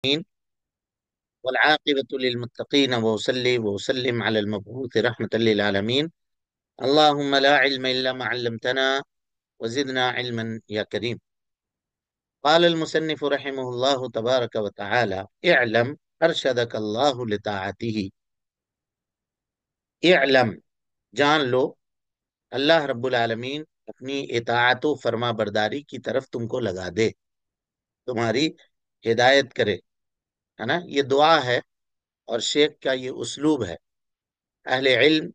العالمين والعاقبة للمتقين وأصلي وأسلم على المبعوث رحمة للعالمين. اللهم لا علم إلا ما علمتنا وزدنا علما يا كريم. قال المصنف رحمه الله تبارك وتعالى: اعلم أرشدك الله لطاعته. اعلم، جان لو، اللہ رب العالمین اپنی اطاعت و فرما برداری کی طرف تم کو لگا دے، تمہاری ہدایت کرے، ہے نا. یہ دعا ہے اور شیخ کا یہ اسلوب ہے. اہل علم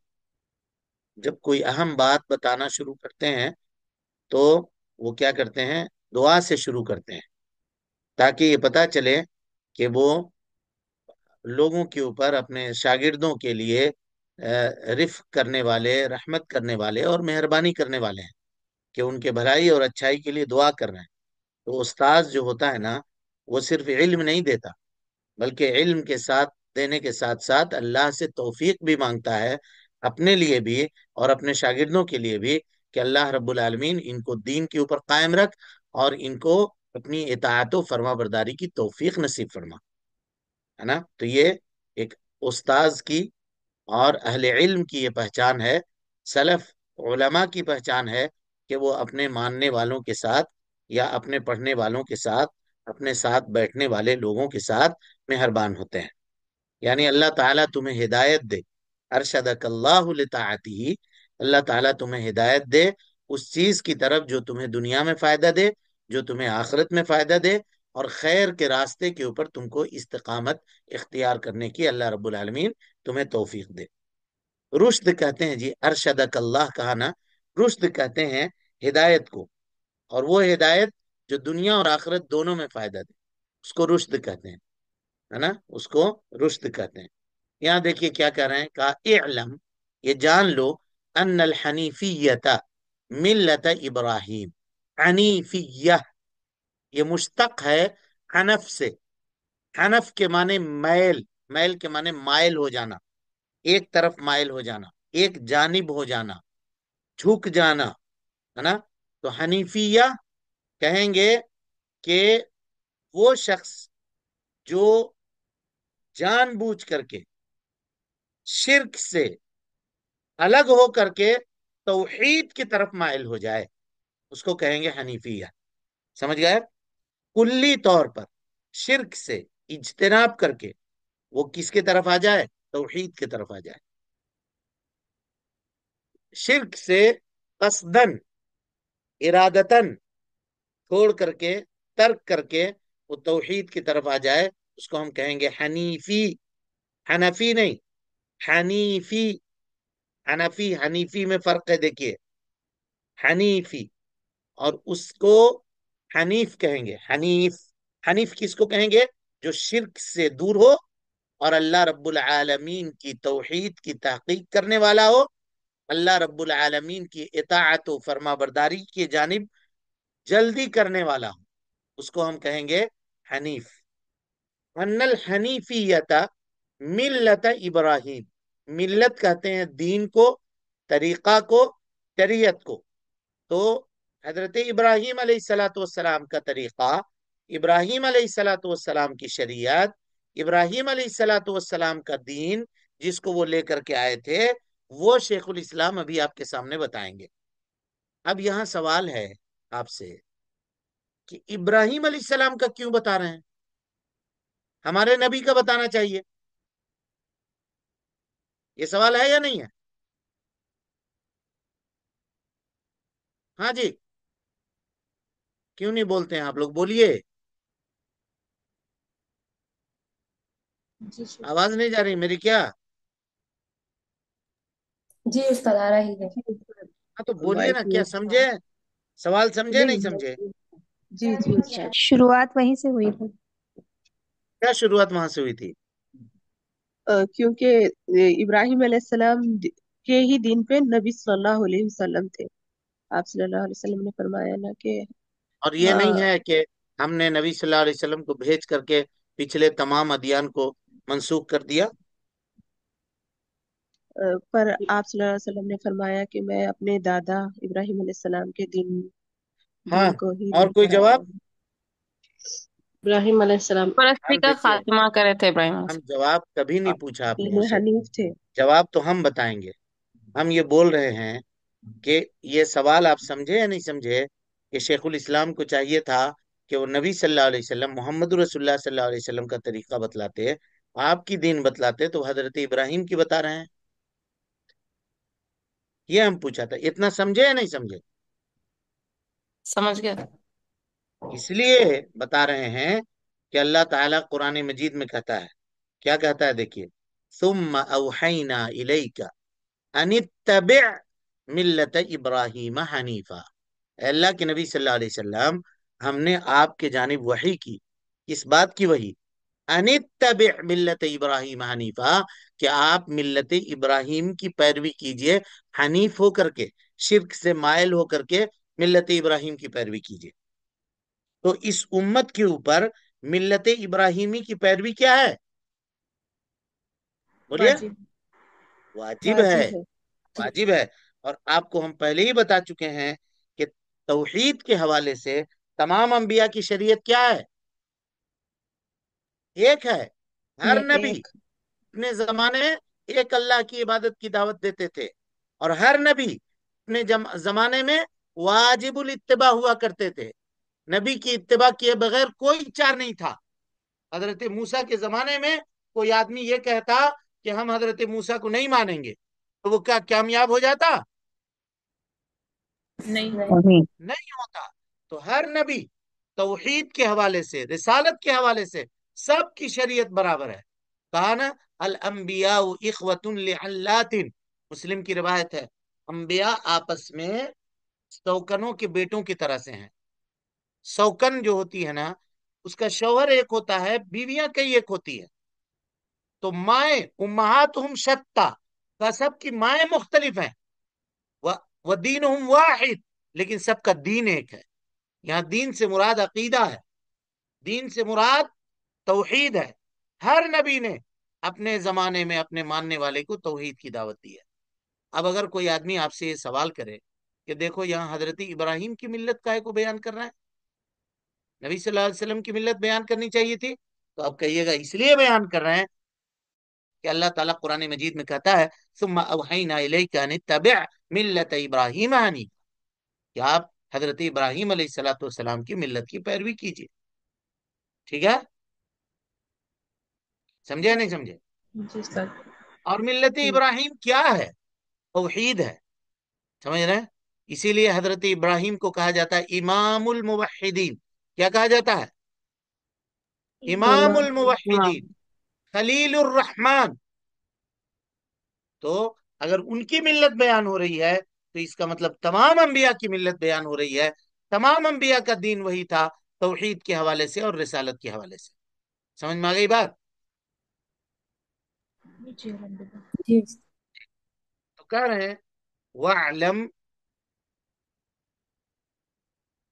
جب کوئی اہم بات بتانا شروع کرتے ہیں تو وہ کیا کرتے ہیں؟ دعا سے شروع کرتے ہیں، تاکہ یہ پتا چلے کہ وہ لوگوں کے اوپر، اپنے شاگردوں کے لیے رفق کرنے والے، رحمت کرنے والے اور مہربانی کرنے والے ہیں، کہ ان کے بھلائی اور اچھائی کے لیے دعا کر رہے ہیں. تو استاذ جو ہوتا ہے نا، وہ صرف علم نہیں دیتا، بلکہ علم کے ساتھ دینے کے ساتھ ساتھ اللہ سے توفیق بھی مانگتا ہے، اپنے لیے بھی اور اپنے شاگردوں کے لیے بھی، کہ اللہ رب العالمین ان کو دین کے اوپر قائم رکھ اور ان کو اپنی اطاعت و فرما برداری کی توفیق نصیب فرما، ہے نا. تو یہ ایک استاذ کی اور اہل علم کی یہ پہچان ہے، سلف علماء کی پہچان ہے، کہ وہ اپنے ماننے والوں کے ساتھ یا اپنے پڑھنے والوں کے ساتھ، اپنے ساتھ بیٹھنے والے لوگوں کے ساتھ مہربان ہوتے ہیں. یعنی اللہ تعالیٰ تمہیں ہدایت دے، ارشدک اللہ لطاعته، اللہ تعالیٰ تمہیں ہدایت دے اس چیز کی طرف جو تمہیں دنیا میں فائدہ دے، جو تمہیں آخرت میں فائدہ دے، اور خیر کے راستے کے اوپر تم کو استقامت اختیار کرنے کی اللہ رب العالمین تمہیں توفیق دے. رشد کہتے ہیں جی، ارشدک اللہ کہا نا، رشد کہتے ہیں ہدایت کو، اور وہ ہدایت جو دنیا اور آخرت دونوں میں فائدہ دے، اس کو رشد کہتے ہیں، ہے نا، اس کو رشد کہتے ہیں. یہاں دیکھیے کیا کہہ رہے ہیں، کہا اعلم، یہ جان لو، ان الحنیفیت ملت ابراہیم. حنیفیہ یہ مشتق ہے حنف سے. حنف کے معنی میل، میل کے معنی مائل ہو جانا، ایک طرف مائل ہو جانا، ایک جانب ہو جانا، جھک جانا، ہے نا. تو حنیفیہ کہیں گے کہ وہ شخص جو جان بوجھ کر کے شرک سے الگ ہو کر کے توحید کی طرف مائل ہو جائے، اس کو کہیں گے حنیفیہ. سمجھ گئے؟ کلی طور پر شرک سے اجتناب کر کے وہ کس کی طرف آ جائے؟ توحید کی طرف آ جائے. شرک سے قصدن، ارادتن چھوڑ کر کے، ترک کر کے وہ توحید کی طرف آ جائے، اس کو ہم کہیں گے حنیفی. حنفی نہیں، حنیفی. حنفی حنیفی میں فرق ہے، دیکھیے. حنیفی اور اس کو حنیف کہیں گے. حنیف، حنیف کس کو کہیں گے؟ جو شرک سے دور ہو اور اللہ رب العالمین کی توحید کی تحقیق کرنے والا ہو، اللہ رب العالمین کی اطاعت و فرما برداری کی جانب جلدی کرنے والا ہو، اس کو ہم کہیں گے حنیف. ان الحنیفیت ملت ابراہیم، ملت کہتے ہیں دین کو، طریقہ کو، شریعت کو. تو حضرت ابراہیم علیہ الصلاۃ والسلام کا طریقہ، ابراہیم علیہ الصلاۃ والسلام کی شریعت، ابراہیم علیہ الصلاۃ والسلام کا دین جس کو وہ لے کر کے آئے تھے، وہ شیخ الاسلام ابھی آپ کے سامنے بتائیں گے. اب یہاں سوال ہے آپ سے کہ ابراہیم علیہ السلام کا کیوں بتا رہے ہیں؟ ہمارے نبی کا بتانا چاہیے. یہ سوال ہے یا نہیں ہے؟ ہاں جی، کیوں نہیں بولتے ہیں آپ لوگ؟ بولیے، جی آواز نہیں جا رہی میری کیا؟ جی استاد آ رہی ہے. ہاں تو بولیے نا، کیا وعلیکم سمجھے؟ سوال سمجھے نہیں السلام. سمجھے؟ جی جی استاد شروعات وہیں سے ہوئی تھی. کیا شروعات وہاں سے ہوئی تھی؟ کیونکہ ابراہیم علیہ السلام کے ہی دین پہ نبی صلی اللہ علیہ وسلم تھے. آپ صلی اللہ علیہ وسلم نے فرمایا نا کہ اور یہ آ، نہیں ہے کہ ہم نے نبی صلی اللہ علیہ وسلم کو بھیج کر کے پچھلے تمام ادیان کو منسوخ کر دیا. پر آپ صلی اللہ علیہ وسلم نے فرمایا کہ میں اپنے دادا ابراہیم علیہ السلام کے ہاں، دین کو ہی اور لے کوئی کر آیا جواب؟ ہوں. ابراہیم علیہ السلام پرستی ہم کا دیکھیے، خاتمہ کرے تھے ابراہیم علیہ ہم جواب کبھی نہیں پوچھا آپ دین لوگوں سے، حنیف تھے۔ جواب تو ہم بتائیں گے۔ ہم یہ بول رہے ہیں کہ یہ سوال آپ سمجھے یا نہیں سمجھے کہ شیخ الاسلام کو چاہیے تھا کہ وہ نبی صلی اللہ علیہ وسلم، محمد رسول اللہ صلی اللہ علیہ وسلم کا طریقہ بتلاتے، آپ کی دین بتلاتے، تو حضرت ابراہیم کی بتا رہے ہیں؟ یہ ہم پوچھا تھا، اتنا سمجھے یا نہیں سمجھے؟ سمجھ گیا۔ اس لیے بتا رہے ہیں کہ اللہ تعالیٰ قرآن مجید میں کہتا ہے، کیا کہتا ہے؟ دیکھیے، ثم اوحینا الیک ان اتبع ملت ابراہیم حنیفا۔ اے اللہ کے نبی صلی اللہ علیہ وسلم، ہم نے آپ کے جانب وحی کی، اس بات کی وحی، ان اتبع ملت ابراہیم حنیفا، کہ آپ ملت ابراہیم کی پیروی کیجئے، حنیف ہو کر کے، شرک سے مائل ہو کر کے ملت ابراہیم کی پیروی کیجئے۔ تو اس امت کے اوپر ملت ابراہیمی کی پیروی کیا ہے؟ بولیے۔ واجب واجب ہے، واجب ہے۔ جی واجب ہے۔ اور آپ کو ہم پہلے ہی بتا چکے ہیں کہ توحید کے حوالے سے تمام انبیاء کی شریعت کیا ہے؟ ایک ہے۔ ہر ایک نبی اپنے زمانے میں ایک اللہ کی عبادت کی دعوت دیتے تھے، اور ہر نبی اپنے زمانے میں واجب الاتباع ہوا کرتے تھے۔ نبی کی اتباع کیے بغیر کوئی چار نہیں تھا۔ حضرت موسیٰ کے زمانے میں کوئی آدمی یہ کہتا کہ ہم حضرت موسیٰ کو نہیں مانیں گے، تو وہ کیا کامیاب ہو جاتا؟ نہیں۔ نہیں ہوتا۔ تو ہر نبی توحید کے حوالے سے، رسالت کے حوالے سے سب کی شریعت برابر ہے۔ کہا نا، الانبیاء اخوۃ لعلات، مسلم کی روایت ہے، انبیاء آپس میں سوکنوں کے بیٹوں کی طرح سے ہیں۔ سوکن جو ہوتی ہے نا، اس کا شوہر ایک ہوتا ہے، بیویاں کئی ایک ہوتی ہے۔ تو مائیں امہاتہم شتیٰ، کا سب کی مائیں مختلف ہیں، ودینہم واحد، لیکن سب کا دین ایک ہے۔ یہاں دین سے مراد عقیدہ ہے، دین سے مراد توحید ہے۔ ہر نبی نے اپنے زمانے میں اپنے ماننے والے کو توحید کی دعوت دی ہے۔ اب اگر کوئی آدمی آپ سے یہ سوال کرے کہ دیکھو یہاں حضرت ابراہیم کی ملت کائے کو بیان کر رہا ہے، نبی صلی اللہ علیہ وسلم کی ملت بیان کرنی چاہیے تھی، تو آپ کہیے گا اس لیے بیان کر رہے ہیں کہ اللہ تعالیٰ قرآن مجید میں کہتا ہے ثم اوحینا الیک ان اتبع ملت ابراہیم حنیفا، کہ آپ حضرت ابراہیم علیہ الصلوۃ والسلام کی ملت کی پیروی کیجیے۔ ٹھیک ہے؟ سمجھے یا نہیں سمجھے؟ جی سر۔ اور ملت جی ابراہیم کیا ہے؟ توحید ہے۔ سمجھ رہے ہیں؟ اسی لیے حضرت ابراہیم کو کہا جاتا ہے امام الموحدین۔ کیا کہا جاتا ہے؟ امام ہاں، الموحدین، خلیل الرحمن۔ تو اگر ان کی ملت بیان ہو رہی ہے تو اس کا مطلب تمام انبیاء کی ملت بیان ہو رہی ہے۔ تمام انبیاء کا دین وہی تھا، توحید کے حوالے سے اور رسالت کے حوالے سے۔ سمجھ میں آ گئی بات؟ جی الحمد للہ۔ جی تو کہہ رہے ہیں وَاعْلَمْ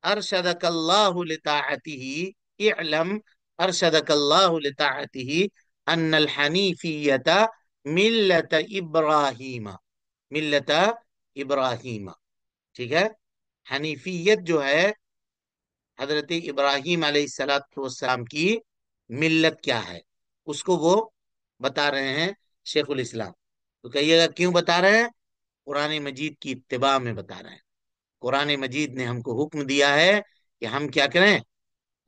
ارشدک اللہ لطاعته، اعلم ارشدک اللہ لطاعته ان الحنیفیت ملت ابراہیم، ملت ابراہیم۔ ٹھیک ہے؟ حنیفیت جو ہے حضرت ابراہیم علیہ السلام کی ملت کیا ہے، اس کو وہ بتا رہے ہیں شیخ الاسلام۔ تو کہیے گا کیوں بتا رہے ہیں؟ قرآن مجید کی اتباع میں بتا رہے ہیں۔ قرآن مجید نے ہم کو حکم دیا ہے کہ ہم کیا کریں؟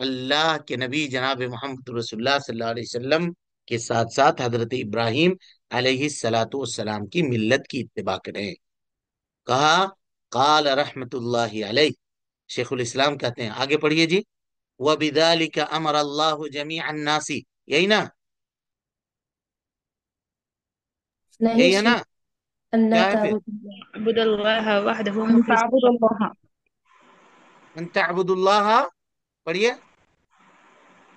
اللہ کے نبی جناب محمد رسول اللہ صلی اللہ علیہ وسلم کے ساتھ ساتھ حضرت ابراہیم علیہ السلاۃ والسلام کی ملت کی اتباع کریں۔ کہا قال رحمت اللہ علیہ، شیخ الاسلام کہتے ہیں، آگے پڑھیے جی، وَبِذَلِكَ أَمَرَ اللَّهُ جَمِيعَ النَّاسِ، یہی نا؟ نہیں یہی ہے نا؟ شرک اللہ کیا ہے پھر؟ تعبد عبد اللہ وحدہ ان مخلص تعبد اللہ ان تعبد اللہ، پڑھیے،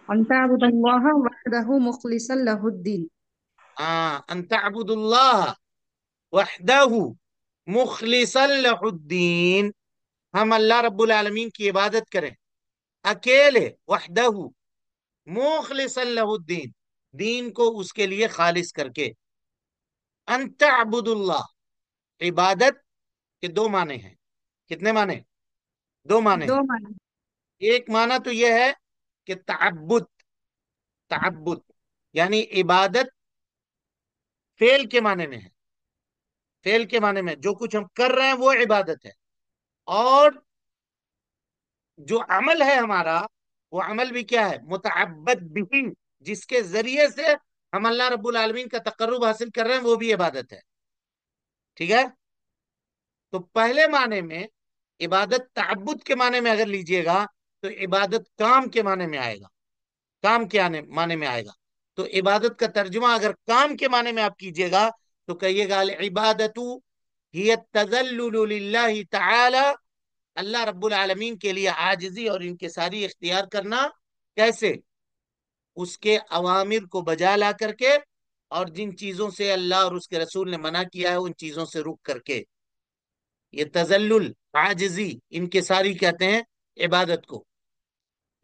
ان تعبد اللہ وحدہ مخلصا لہ الدین۔ ان تعبد اللہ وحدہ مخلصا لہ الدین، ہم اللہ رب العالمین کی عبادت کریں اکیلے، وحدہ مخلصا لہ الدین، دین کو اس کے لیے خالص کر کے۔ ان تعبد اللہ، عبادت کے دو معنی ہیں۔ کتنے معنی؟ دو معنی دو ہیں۔ معنی۔ ایک معنی تو یہ ہے کہ تعبد، تعبد یعنی عبادت فعل کے معنی میں ہے، فعل کے معنی میں جو کچھ ہم کر رہے ہیں وہ عبادت ہے، اور جو عمل ہے ہمارا وہ عمل بھی کیا ہے؟ متعبد بھی، جس کے ذریعے سے ہم اللہ رب العالمین کا تقرب حاصل کر رہے ہیں وہ بھی عبادت ہے، ٹھیک ہے؟ تو پہلے معنی میں عبادت تعبد کے معنی میں اگر لیجئے گا تو عبادت کام کے معنی میں آئے گا، کام کے معنی میں آئے گا۔ تو عبادت کا ترجمہ اگر کام کے معنی میں آپ کیجئے گا تو کہیے گا العبادت ہی التذلل للہ تعالی، اللہ رب العالمین کے لیے عاجزی اور انکساری اختیار کرنا، کیسے؟ اس کے اوامر کو بجا لا کر کے، اور جن چیزوں سے اللہ اور اس کے رسول نے منع کیا ہے ان چیزوں سے رک کر کے، یہ تذلل، عاجزی، انکساری کہتے ہیں عبادت کو۔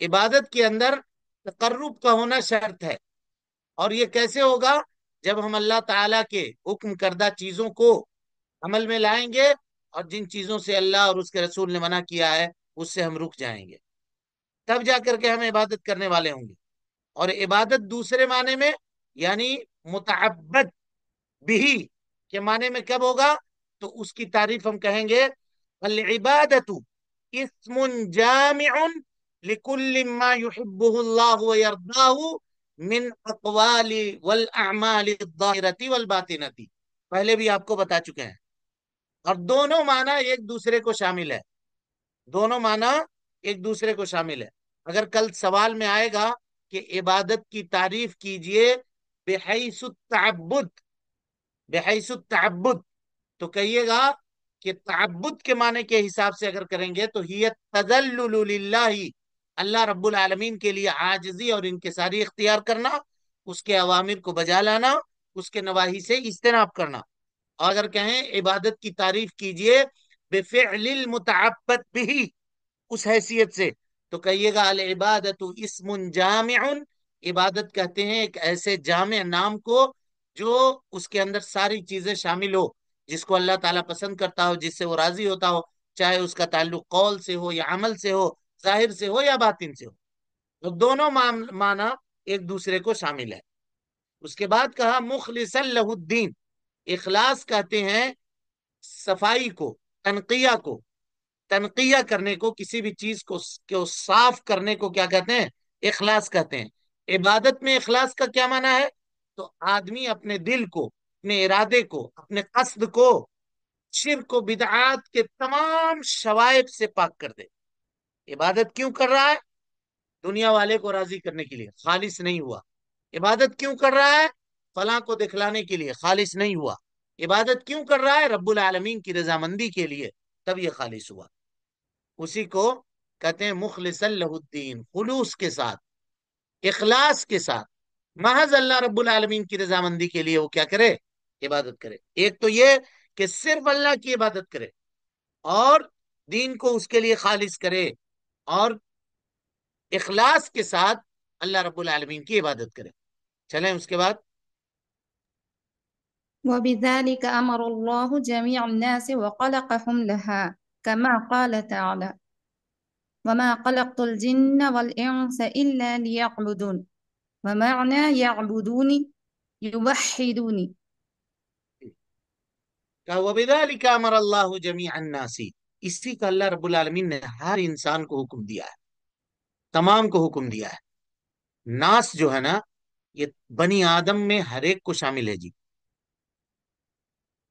عبادت کے اندر تقرب کا ہونا شرط ہے، اور یہ کیسے ہوگا؟ جب ہم اللہ تعالی کے حکم کردہ چیزوں کو عمل میں لائیں گے، اور جن چیزوں سے اللہ اور اس کے رسول نے منع کیا ہے اس سے ہم رک جائیں گے، تب جا کر کے ہم عبادت کرنے والے ہوں گے۔ اور عبادت دوسرے معنی میں یعنی متعبد بھی کے معنی میں کب ہوگا؟ تو اس کی تعریف ہم کہیں گے العبادت اسم جامع لكل ما يحبه الله ويرضاه من اقوال والاعمال الظاہرة والباطنة، پہلے بھی آپ کو بتا چکے ہیں، اور دونوں معنی ایک دوسرے کو شامل ہے، دونوں معنی ایک دوسرے کو شامل ہے۔ اگر کل سوال میں آئے گا کہ عبادت کی تعریف کیجئے بحیث التعبد، بحیث التعبد، تو کہیے گا کہ تعبد کے معنی کے حساب سے اگر کریں گے تو ہی تذلل للہ، اللہ رب العالمین کے لیے عاجزی اور انکساری اختیار کرنا، اس کے اوامر کو بجا لانا، اس کے نواہی سے اجتناب کرنا۔ اور اگر کہیں عبادت کی تعریف کیجئے بفعل المتعبد بھی، اس حیثیت سے، تو کہیے گا العبادت اسم جامع، عبادت کہتے ہیں ایک ایسے جامع نام کو جو اس کے اندر ساری چیزیں شامل ہو، جس کو اللہ تعالیٰ پسند کرتا ہو، جس سے وہ راضی ہوتا ہو، چاہے اس کا تعلق قول سے ہو یا عمل سے ہو، ظاہر سے ہو یا باطن سے ہو، تو دونوں معنی ایک دوسرے کو شامل ہے۔ اس کے بعد کہا مخلصا لہ الدین، اخلاص کہتے ہیں صفائی کو، تنقیہ کو، تنقیہ کرنے کو، کسی بھی چیز کو صاف کرنے کو کیا کہتے ہیں؟ اخلاص کہتے ہیں۔ عبادت میں اخلاص کا کیا معنی ہے؟ تو آدمی اپنے دل کو، اپنے ارادے کو، اپنے قصد کو شرک و بدعات کے تمام شوائب سے پاک کر دے۔ عبادت کیوں کر رہا ہے؟ دنیا والے کو راضی کرنے کے لیے، خالص نہیں ہوا۔ عبادت کیوں کر رہا ہے؟ فلاں کو دکھلانے کے لیے، خالص نہیں ہوا۔ عبادت کیوں کر رہا ہے؟ رب العالمین کی رضامندی کے لیے، تب یہ خالص ہوا۔ اسی کو کہتے ہیں مخلصا لہ الدین، خلوص کے ساتھ، اخلاص کے ساتھ، محض اللہ رب العالمین کی رضامندی کے لیے وہ کیا کرے؟ عبادت کرے۔ ایک تو یہ کہ صرف اللہ کی عبادت کرے، اور دین کو اس کے لیے خالص کرے، اور اخلاص کے ساتھ اللہ رب العالمین کی عبادت کرے۔ چلیں اس کے بعد وبذلك أمر الله جميع الناس وخلقهم لها كما قال تعالى وما خلقت الجن والإنس إلا ليعبدون ومعنى يعبدوني يوحدوني کہا وبذلك امر اللہ جمیع الناس، اسی کا اللہ رب العالمین نے ہر انسان کو حکم دیا ہے، تمام کو حکم دیا ہے۔ ناس جو ہے نا، یہ بنی آدم میں ہر ایک کو شامل ہے جی،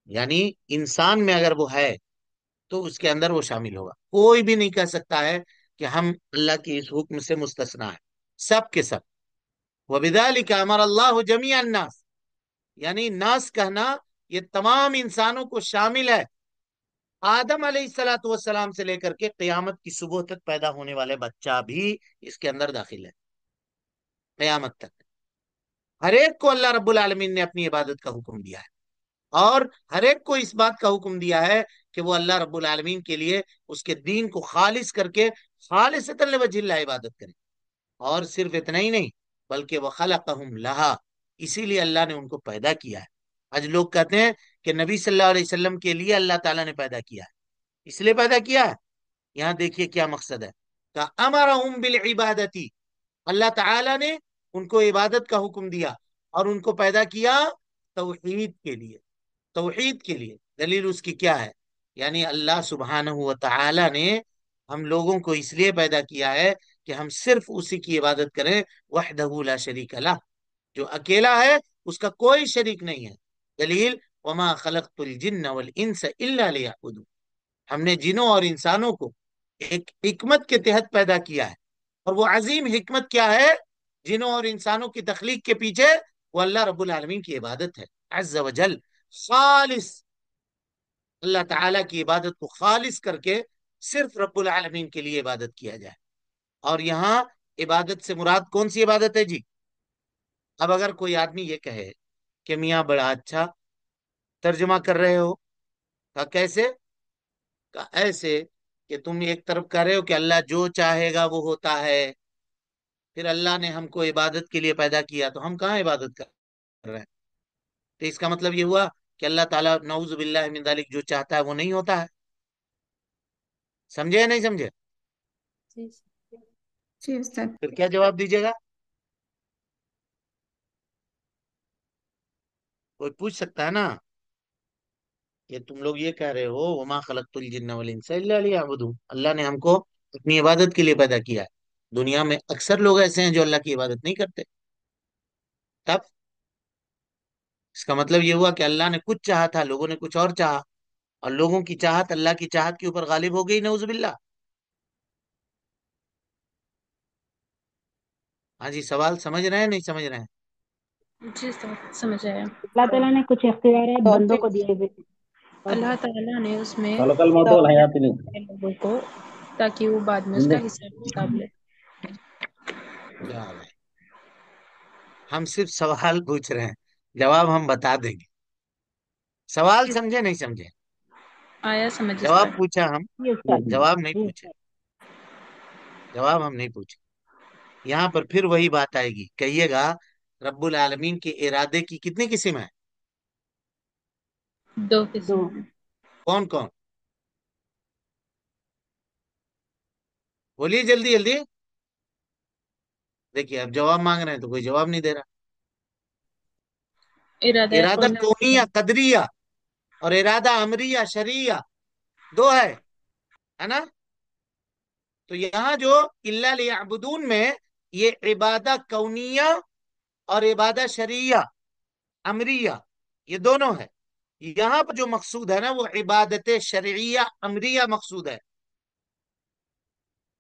یعنی انسان میں اگر وہ ہے تو اس کے اندر وہ شامل ہوگا۔ کوئی بھی نہیں کہہ سکتا ہے کہ ہم اللہ کی اس حکم سے مستثنا ہے، سب کے سب۔ وبذلك امر اللہ جمیع الناس، یعنی ناس کہنا یہ تمام انسانوں کو شامل ہے، آدم علیہ الصلوۃ والسلام سے لے کر کے قیامت کی صبح تک پیدا ہونے والے بچہ بھی اس کے اندر داخل ہے، قیامت تک ہر ایک کو اللہ رب العالمین نے اپنی عبادت کا حکم دیا ہے، اور ہر ایک کو اس بات کا حکم دیا ہے کہ وہ اللہ رب العالمین کے لیے اس کے دین کو خالص کر کے خالصۃ لوجہ اللہ عبادت کرے۔ اور صرف اتنا ہی نہیں بلکہ وخلقہم لہا، اسی لیے اللہ نے ان کو پیدا کیا ہے۔ آج لوگ کہتے ہیں کہ نبی صلی اللہ علیہ وسلم کے لیے اللہ تعالیٰ نے پیدا کیا ہے، اس لیے پیدا کیا ہے۔ یہاں دیکھیے کیا مقصد ہے، کہ امرہم بالعبادتی، اللہ تعالیٰ نے ان کو عبادت کا حکم دیا اور ان کو پیدا کیا توحید کے لیے. توحید کے لیے دلیل اس کی کیا ہے؟ یعنی اللہ سبحانہ و تعالی نے ہم لوگوں کو اس لیے پیدا کیا ہے کہ ہم صرف اسی کی عبادت کریں. وحدہ لا شریک لہ، جو اکیلا ہے اس کا کوئی شریک نہیں ہے. دلیل وما خلقت الجن والانس الا لیعبدون، ہم نے جنوں اور انسانوں کو ایک حکمت کے تحت پیدا کیا ہے، اور وہ عظیم حکمت کیا ہے جنوں اور انسانوں کی تخلیق کے پیچھے؟ وہ اللہ رب العالمین کی عبادت ہے عز و جل. خالص اللہ تعالیٰ کی عبادت کو خالص کر کے صرف رب العالمین کے لیے عبادت کیا جائے. اور یہاں عبادت سے مراد کون سی عبادت ہے جی؟ اب اگر کوئی آدمی یہ کہے کہ میاں بڑا اچھا ترجمہ کر رہے ہو، کہا کیسے؟ کہا ایسے کہ تم ایک طرف کہہ رہے ہو کہ اللہ جو چاہے گا وہ ہوتا ہے، پھر اللہ نے ہم کو عبادت کے لیے پیدا کیا تو ہم کہاں عبادت کر رہے ہیں؟ تو اس کا مطلب یہ ہوا کہ اللہ تعالیٰ نعوذ باللہ من ذالک جو چاہتا ہے وہ نہیں ہوتا ہے. سمجھے یا نہیں سمجھے؟ جی استاد. پھر کیا جواب دیجیے گا؟ کوئی پوچھ سکتا ہے نا کہ تم لوگ یہ کہہ رہے ہو وما خلقت الجن والانس الا لیعبدون، اللہ نے ہم کو اپنی عبادت کے لیے پیدا کیا ہے. دنیا میں اکثر لوگ ایسے ہیں جو اللہ کی عبادت نہیں کرتے. تب اس کا مطلب یہ ہوا کہ اللہ نے کچھ چاہا تھا، لوگوں نے کچھ اور چاہا، اور لوگوں کی چاہت اللہ کی چاہت کے اوپر غالب ہو گئی نعوذ باللہ. ہاں جی، سوال سمجھ رہے ہیں نہیں سمجھ رہے ہیں؟ جی سر سمجھ آیا. اللہ تعالیٰ نے کچھ اختیارات بندوں کو دیے ہوئے تھے. اللہ تعالیٰ نے اس میں خلق الموت والحیات للعباد. لوگوں کو تاکہ وہ بعد میں اس کا حساب کتاب لے. کیا ہے؟ ہم صرف سوال پوچھ رہے ہیں، جواب ہم بتا دیں گے. سوال سمجھے نہیں سمجھے؟ آیا سمجھ جواب استاد. پوچھا ہم، جی استاد. جواب نہیں جی پوچھے. جواب ہم نہیں پوچھے. یہاں پر پھر وہی بات آئے گی، کہیے گا رب العالمین کے ارادے کی کتنی قسم ہے؟ 2 قسم ہیں. کون کون؟ بولیے جلدی جلدی. دیکھیے اب جواب مانگ رہے ہیں تو کوئی جواب نہیں دے رہا. ارادہ کون کونیہ قدریہ اور ارادہ امریہ شرعیہ، دو ہے نا؟ تو یہاں جو الا لیعبدون میں یہ عبادہ کونیہ اور عبادہ شرعیہ امریہ یہ دونوں ہے. یہاں پر جو مقصود ہے نا وہ عبادت شرعیہ امریہ مقصود ہے.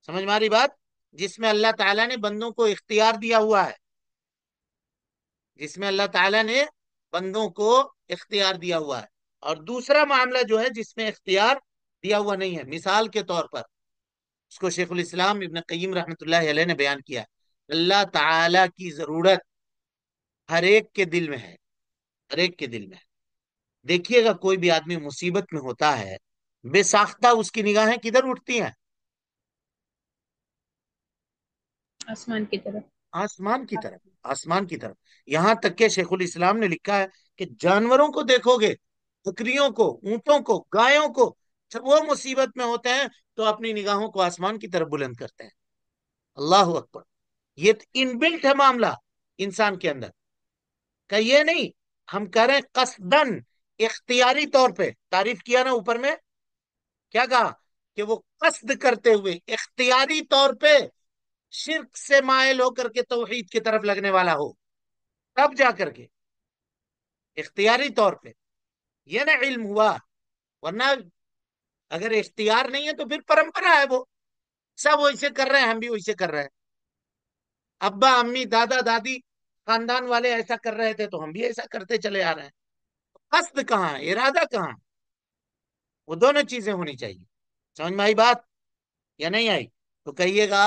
سمجھ میں آ رہی بات؟ جس میں اللہ تعالیٰ نے بندوں کو اختیار دیا ہوا ہے، جس میں اللہ تعالیٰ نے بندوں کو اختیار دیا ہوا ہے. اور دوسرا معاملہ جو ہے جس میں اختیار دیا ہوا نہیں ہے، مثال کے طور پر اس کو شیخ الاسلام ابن قیم رحمۃ اللہ علیہ نے بیان کیا. اللہ تعالیٰ کی ضرورت ہر ایک کے دل میں ہے، ہر ایک کے دل میں ہے. دیکھیے گا کوئی بھی آدمی مصیبت میں ہوتا ہے، بے ساختہ اس کی نگاہیں کدھر اٹھتی ہیں؟ آسمان کی طرف. آسمان کی طرف، آسمان کی طرف. یہاں تک کہ شیخ الاسلام نے لکھا ہے کہ جانوروں کو دیکھو گے، بکریوں کو، اونٹوں کو، گایوں کو، جب وہ مصیبت میں ہوتے ہیں تو اپنی نگاہوں کو آسمان کی طرف بلند کرتے ہیں. اللہ اکبر. یہ ان بلٹ ہے معاملہ انسان کے اندر کا، یہ نہیں ہم کہہ رہے ہیں قصدن اختیاری طور پہ. تعریف کیا نا اوپر میں، کیا کہا؟ کہ وہ قصد کرتے ہوئے اختیاری طور پہ شرک سے مائل ہو کر کے توحید کی طرف لگنے والا ہو، تب جا کر کے اختیاری طور پہ یہ نہ علم ہوا. ورنہ اگر اختیار نہیں ہے تو پھر پرمپرا ہے، وہ سب ویسے کر رہے ہیں، ہم بھی ویسے کر رہے ہیں. ابا امی دادا دادی خاندان والے ایسا کر رہے تھے تو ہم بھی ایسا کرتے چلے آ رہے ہیں. قصد کہاں ہے، ارادہ کہاں؟ وہ دونوں چیزیں ہونی چاہیے. سمجھ میں آئی بات یا نہیں آئی؟ تو کہیے گا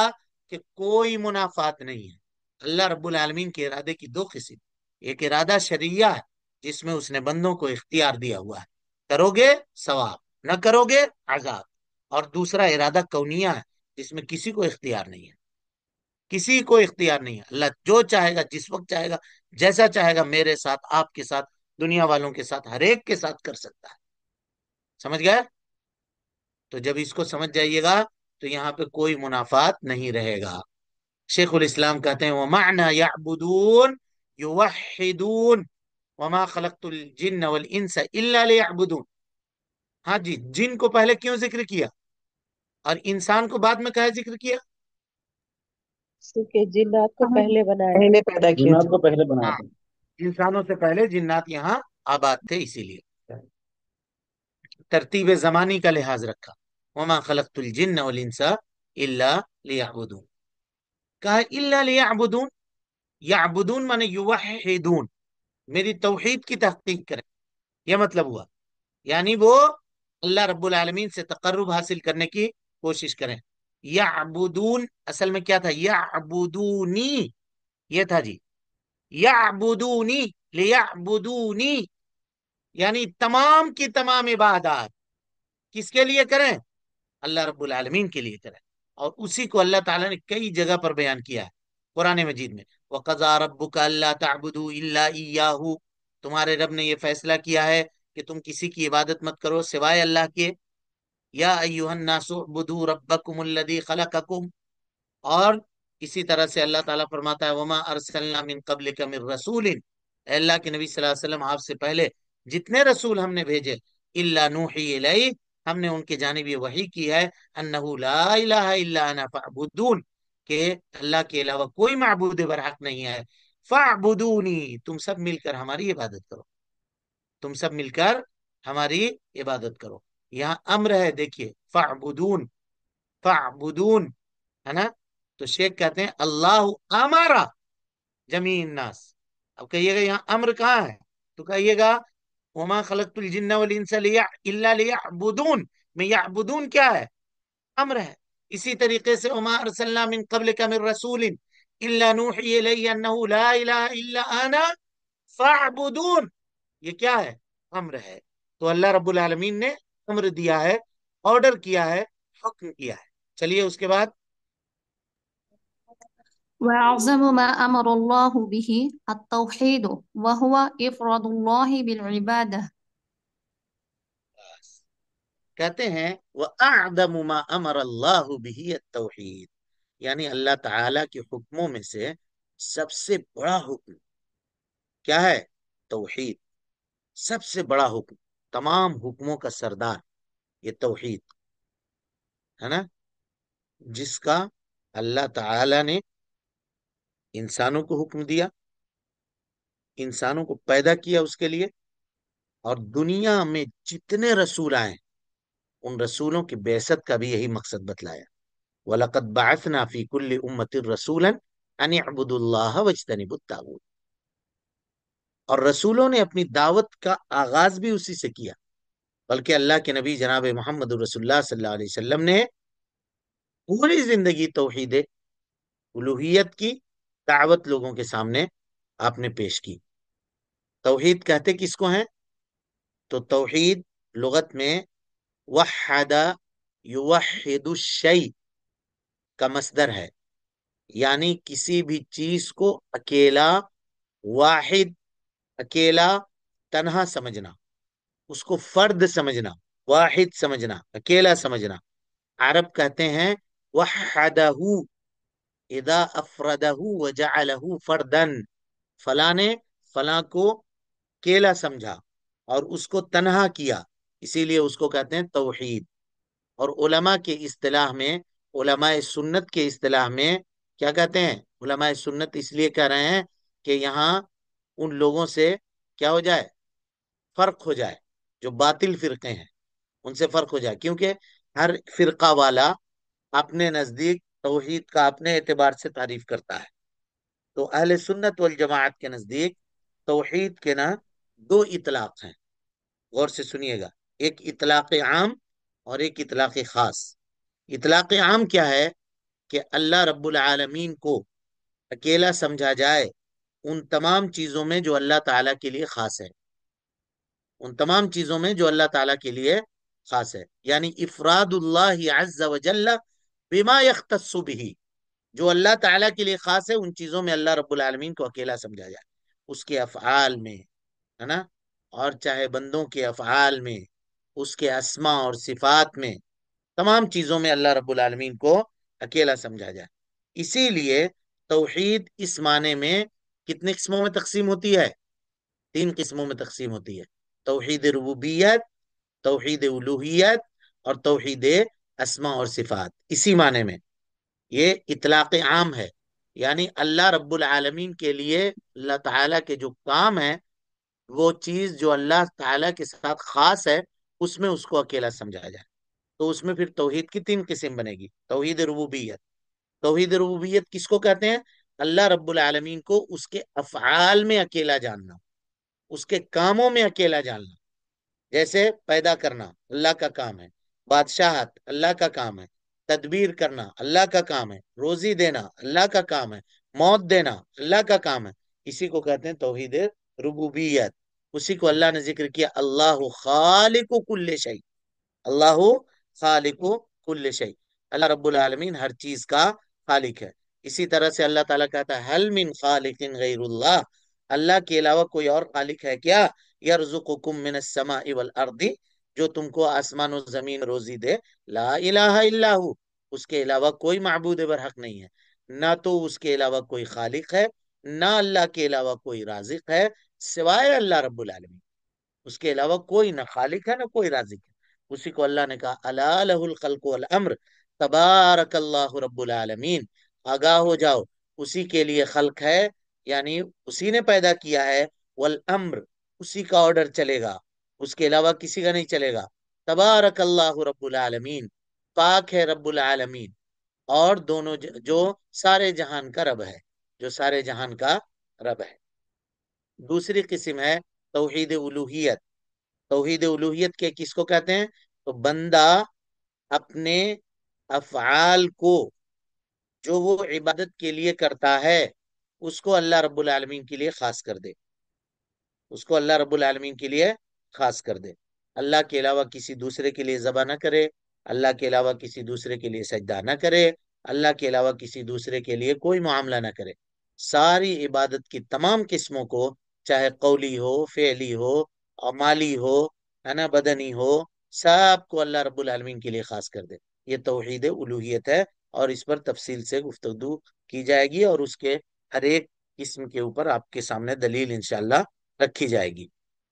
کہ کوئی منافات نہیں ہے. اللہ رب العالمین کے ارادے کی دو قسم، ایک ارادہ شرعیہ ہے جس میں اس نے بندوں کو اختیار دیا ہوا ہے، کرو گے ثواب، نہ کرو گے عذاب. اور دوسرا ارادہ کونیہ ہے جس میں کسی کو اختیار نہیں ہے، کسی کو اختیار نہیں ہے. اللہ جو چاہے گا، جس وقت چاہے گا، جیسا چاہے گا، میرے ساتھ، آپ کے ساتھ، دنیا والوں کے ساتھ، ہر ایک کے ساتھ کر سکتا ہے. سمجھ گئے؟ تو جب اس کو سمجھ جائیے گا تو یہاں پہ کوئی منافات نہیں رہے گا. شیخ الاسلام کہتے ہیں ومعنى يعبدون يوحدون وما خلقت الجن والانس الا ليعبدون. ہاں جی، جن کو پہلے کیوں ذکر کیا اور انسان کو بعد میں کہا ذکر کیا؟ کیونکہ جنات کو پہلے بنایا، پہلے پیدا کیا جنات تھا. کو پہلے بنایا ہاں، تھا. انسانوں سے پہلے جنات یہاں آباد تھے، اسی لیے ترتیب زمانی کا لحاظ رکھا. وما خلقت الجن والانس الا ليعبدون. کہا الا ليعبدون، یعبدون مانے یوحدون، میری توحید کی تحقیق کریں. یہ مطلب ہوا، یعنی وہ اللہ رب العالمین سے تقرب حاصل کرنے کی کوشش کریں. یعبدون اصل میں کیا تھا؟ یعبدونی، یہ تھا جی، یعبدونی لیعبدونی، یعنی تمام کی تمام عبادات کس کے لیے کریں؟ اللہ رب العالمین کے لیے کریں. اور اسی کو اللہ تعالیٰ نے کئی جگہ پر بیان کیا ہے قرآن مجید میں. وَقَضَىٰ رَبُّكَ أَلَّا تَعْبُدُوا إِلَّا إِيَّاهُ، تمہارے رب نے یہ فیصلہ کیا ہے کہ تم کسی کی عبادت مت کرو سوائے اللہ کے. یا ایھا الناس اعبدوا ربکم الذی خلقکم، اور اسی طرح سے اللہ تعالیٰ فرماتا ہے وما ارسلنا من قبلک من رسول، اے اللہ کے نبی صلی اللہ علیہ وسلم آپ سے پہلے جتنے رسول ہم نے بھیجے الا نوحی الیہ، ہم نے ان کے جانب یہ وحی کی ہے انہ لا الہ الا انا فاعبدون، کہ اللہ کے علاوہ کوئی معبود برحق نہیں ہے. فاعبدونی، تم سب مل کر ہماری عبادت کرو، تم سب مل کر ہماری عبادت کرو. یہاں امر ہے، دیکھیے فاعبدون، فاعبدون ہے نا. تو شیخ کہتے ہیں اللہ امارا جمیع الناس. اب کہیے گا یہاں امر کہاں ہے؟ تو کہیے گا وما خلقت الجن والانس الا لیعبدون، میں یعبدون کیا ہے؟ امر ہے. اسی طریقے سے وما ارسلنا من قبلک من رسول الا نوحی الیہ انہ لا الہ الا انا فاعبدون، یہ کیا ہے؟ امر ہے. تو اللہ رب العالمین نے امر دیا ہے، آرڈر کیا ہے، حکم کیا ہے. چلیے اس کے بعد وأعظم ما أمر الله به التوحيد وهو إفراد الله بالعبادة. کہتے ہیں وَأَعْدَمُ مَا أَمَرَ اللَّهُ بِهِ التَّوْحِيد، یعنی اللہ تعالی کے حکموں میں سے سب سے بڑا حکم کیا ہے؟ توحید. سب سے بڑا حکم، تمام حکموں کا سردار یہ توحید ہے نا، جس کا اللہ تعالی نے انسانوں کو حکم دیا، انسانوں کو پیدا کیا اس کے لیے، اور دنیا میں جتنے رسول آئے ان رسولوں کی بعثت کا بھی یہی مقصد بتلایا. وَلَقَدْ بَعَثْنَا فِي كُلِّ أُمَّةٍ رَسُولًا أَنِ اعْبُدُوا اللَّهَ وَاجْتَنِبُوا الطَّاغُوتَ. اور رسولوں نے اپنی دعوت کا آغاز بھی اسی سے کیا، بلکہ اللہ کے نبی جناب محمد رسول اللہ صلی اللہ علیہ وسلم نے پوری زندگی توحید الوہیت کی دعوت لوگوں کے سامنے آپ نے پیش کی. توحید کہتے کس کو ہیں؟ تو توحید لغت میں وحد یوحد الشیء کا مصدر ہے، یعنی کسی بھی چیز کو اکیلا، واحد اکیلا، تنہا سمجھنا، اس کو فرد سمجھنا، واحد سمجھنا، اکیلا سمجھنا. عرب کہتے ہیں وحدہ اذا افردہ وجعلہ فردا، فلاں نے فلاں کو اکیلا سمجھا اور اس کو تنہا کیا، اسی لیے اس کو کہتے ہیں توحید. اور علماء کے اصطلاح میں، علماء سنت کے اصطلاح میں کیا کہتے ہیں؟ علماء سنت اس لیے کہہ رہے ہیں کہ یہاں ان لوگوں سے کیا ہو جائے؟ فرق ہو جائے، جو باطل فرقے ہیں ان سے فرق ہو جائے، کیونکہ ہر فرقہ والا اپنے نزدیک توحید کا اپنے اعتبار سے تعریف کرتا ہے. تو اہل سنت والجماعت کے نزدیک توحید کے نا دو اطلاق ہیں، غور سے سنیے گا، ایک اطلاق عام اور ایک اطلاق خاص. اطلاق عام کیا ہے؟ کہ اللہ رب العالمین کو اکیلا سمجھا جائے ان تمام چیزوں میں جو اللہ تعالیٰ کے لیے خاص ہے، ان تمام چیزوں میں جو اللہ تعالیٰ کے لیے خاص ہے، یعنی افراد اللہ عز وجل بما یختص به، جو اللہ تعالیٰ کے لیے خاص ہے ان چیزوں میں اللہ رب العالمین کو اکیلا سمجھا جائے، اس کے افعال میں ہے نا، اور چاہے بندوں کے افعال میں، اس کے اسما اور صفات میں، تمام چیزوں میں اللہ رب العالمین کو اکیلا سمجھا جائے. اسی لیے توحید اس معنی میں کتنے قسموں میں تقسیم ہوتی ہے؟ 3 قسموں میں تقسیم ہوتی ہے: توحید ربوبیت، توحید الوہیت، اور توحید اسماء اور صفات۔ اسی معنی میں یہ اطلاق عام ہے، یعنی اللہ رب العالمین کے لیے اللہ تعالیٰ کے جو کام ہے، وہ چیز جو اللہ تعالیٰ کے ساتھ خاص ہے، اس میں اس کو اکیلا سمجھا جائے، تو اس میں پھر توحید کی 3 قسم بنے گی۔ توحید ربوبیت، توحید ربوبیت کس کو کہتے ہیں؟ اللہ رب العالمین کو اس کے افعال میں اکیلا جاننا، اس کے کاموں میں اکیلا جاننا۔ جیسے پیدا کرنا اللہ کا کام ہے، بادشاہت اللہ کا کام ہے، تدبیر کرنا اللہ کا کام ہے، روزی دینا اللہ کا کام ہے، موت دینا اللہ کا کام ہے۔ اسی کو کہتے ہیں توحید ربوبیت۔ اسی کو اللہ نے ذکر کیا، اللہ خالق کل شیء، اللہ خالق کل شیء، اللہ رب العالمین ہر چیز کا خالق ہے۔ اسی طرح سے اللہ تعالیٰ کہتا ہے حل من خالق غیر اللہ، اللہ کے علاوہ کوئی اور خالق ہے کیا؟ یرزقکم من السماء والارض، جو تم کو آسمان و زمین روزی دے، لا الہ الا ہو، اس کے علاوہ کوئی معبود برحق نہیں ہے، نہ تو اس کے علاوہ کوئی خالق ہے، نہ اللہ کے علاوہ کوئی رازق ہے سوائے اللہ رب العالمین، اس کے علاوہ کوئی نہ خالق ہے نہ کوئی رازق ہے۔ اسی کو اللہ نے کہا الا لہ الخلق والامر تبارک اللہ رب العالمین، آگاہ ہو جاؤ، اسی کے لیے خلق ہے، یعنی اسی نے پیدا کیا ہے، والامر، اسی کا آرڈر چلے گا، اس کے علاوہ کسی کا نہیں چلے گا۔ تبارک اللہ رب العالمین، پاک ہے رب العالمین، اور دونوں جو سارے جہان کا رب ہے، جو سارے جہان کا رب ہے۔ دوسری قسم ہے توحید الوہیت۔ توحید الوہیت کے کس کو کہتے ہیں؟ تو بندہ اپنے افعال کو جو وہ عبادت کے لیے کرتا ہے، اس کو اللہ رب العالمین کے لیے خاص کر دے، اس کو اللہ رب العالمین کے لیے خاص کر دے، اللہ کے علاوہ کسی دوسرے کے لیے ذبح نہ کرے، اللہ کے علاوہ کسی دوسرے کے لیے سجدہ نہ کرے، اللہ کے علاوہ کسی دوسرے کے لیے کوئی معاملہ نہ کرے، ساری عبادت کی تمام قسموں کو، چاہے قولی ہو، فعلی ہو، اور مالی ہو، ہے نا، بدنی ہو، سب کو اللہ رب العالمین کے لیے خاص کر دے۔ یہ توحید الوہیت ہے، اور اس پر تفصیل سے گفتگو کی جائے گی، اور اس کے ہر ایک قسم کے اوپر آپ کے سامنے دلیل انشاءاللہ رکھی جائے گی۔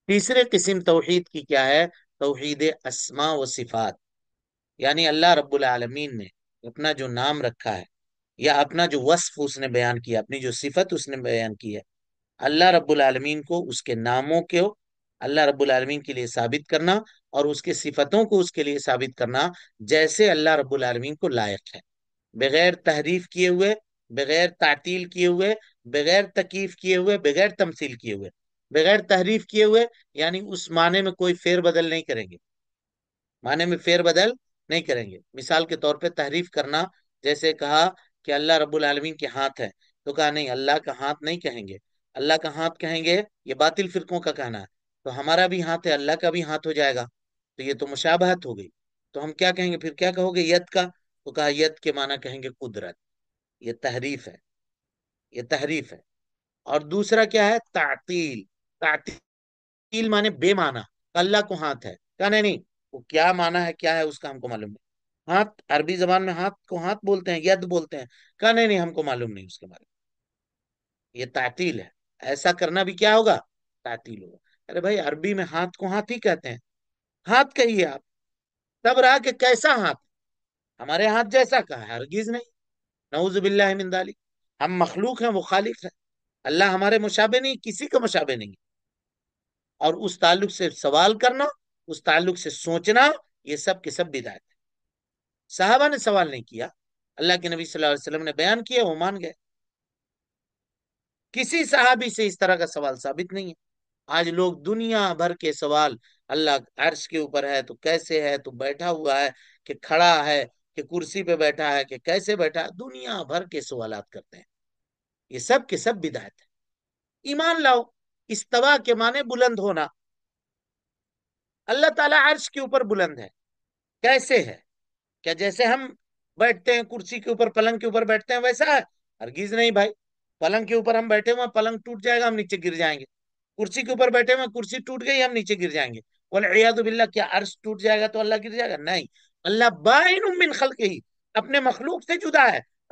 تیسرے قسم توحید کی کیا ہے؟ توحید اسماء و صفات، یعنی اللہ رب العالمین نے اپنا جو نام رکھا ہے، یا اپنا جو وصف اس نے بیان کیا، اپنی جو صفت اس نے بیان کی ہے، اللہ رب العالمین کو اس کے ناموں کو اللہ رب العالمین کے لیے ثابت کرنا، اور اس کے صفتوں کو اس کے لیے ثابت کرنا جیسے اللہ رب العالمین کو لائق ہے، بغیر تحریف کیے ہوئے، بغیر تعطیل کیے ہوئے، بغیر تکییف کیے ہوئے، بغیر تمثیل کیے ہوئے۔ بغیر تحریف کیے ہوئے یعنی اس معنی میں کوئی فیر بدل نہیں کریں گے، معنی میں فیر بدل نہیں کریں گے۔ مثال کے طور پہ تحریف کرنا، جیسے کہا کہ اللہ رب العالمین کے ہاتھ ہے، تو کہا نہیں، اللہ کا ہاتھ نہیں کہیں گے، اللہ کا ہاتھ کہیں گے یہ باطل فرقوں کا کہنا ہے، تو ہمارا بھی ہاتھ ہے، اللہ کا بھی ہاتھ ہو جائے گا، تو یہ تو مشابہت ہو گئی، تو ہم کیا کہیں گے پھر؟ کیا کہو گے؟ ید کا، تو کہا ید کے معنی کہیں گے قدرت، یہ تحریف ہے، یہ تحریف ہے۔ اور دوسرا کیا ہے؟ تعطیل۔ تعطیل معنی بے معنی، اللہ کو ہاتھ ہے، کہا نہیں نہیں، وہ کیا معنی ہے، کیا ہے اس کا ہم کو معلوم نہیں۔ ہاتھ عربی زبان میں ہاتھ کو ہاتھ بولتے ہیں، ید بولتے ہیں، کہا نہیں نہیں، ہم کو معلوم نہیں اس کے بارے میں، یہ تعطیل ہے۔ ایسا کرنا بھی کیا ہوگا؟ تعطیل ہوگا۔ ارے بھائی، عربی میں ہاتھ کو ہاتھ ہی کہتے ہیں، ہاتھ کہیے آپ، تب رہا کہ کیسا ہاتھ؟ ہمارے ہاتھ جیسا کہا ہے؟ ہرگز نہیں، نعوذ باللہ من ذالک، ہم مخلوق ہیں، وہ خالق ہے، اللہ ہمارے مشابہ نہیں، کسی کا مشابہ نہیں۔ اور اس تعلق سے سوال کرنا، اس تعلق سے سوچنا، یہ سب کے سب بدعت ہے۔ صحابہ نے سوال نہیں کیا، اللہ کے نبی صلی اللہ علیہ وسلم نے بیان کیا، وہ مان گئے۔ کسی صحابی سے اس طرح کا سوال ثابت نہیں ہے۔ آج لوگ دنیا بھر کے سوال، اللہ عرش کے اوپر ہے تو کیسے ہے، تو بیٹھا ہوا ہے کہ کھڑا ہے، کہ کرسی پہ بیٹھا ہے، کہ کیسے بیٹھا ہے، دنیا بھر کے سوالات کرتے ہیں، یہ سب کے سب بدعت ہے۔ ایمان لاؤ، استوا کے معنی بلند ہونا، اللہ تعالیٰ عرش کے اوپر بلند ہے، کیسے ہے؟ کیا جیسے ہم بیٹھتے ہیں کرسی کے اوپر، پلنگ کے اوپر بیٹھتے ہیں، ویسا ہے؟ ہرگز نہیں بھائی، پلنگ کے اوپر ہم بیٹھے ہوئے، پلنگ ٹوٹ جائے گا، ہم نیچے گر جائیں گے۔ کرسی کے اوپر بیٹھے ہوئے، کرسی ٹوٹ گئی، ہم نیچے گر جائیں گے۔ والعیاذ باللہ، کیا عرش ٹوٹ جائے گا تو اللہ گر جائے گا؟ نہیں، اللہ بائن من خلقہ، اپنے مخلوق سے جدا ہے،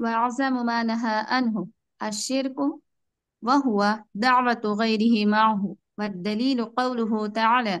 وأعظم ما نهى عنه الشرك وهو دعوة غيره معه والدليل قوله تعالى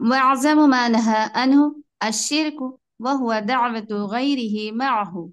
وأعظم ما نهى عنه الشرك وهو دعوة غيره معه.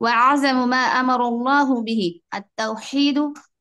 وأعظم ما أمر الله به التوحيد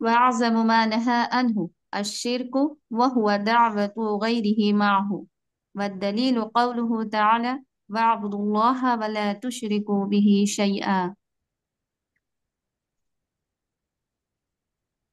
وأعظم ما نهى عنه الشرك وهو دعوة غيره معه والدليل قوله تعالى واعبدوا الله ولا تشركوا به شيئا.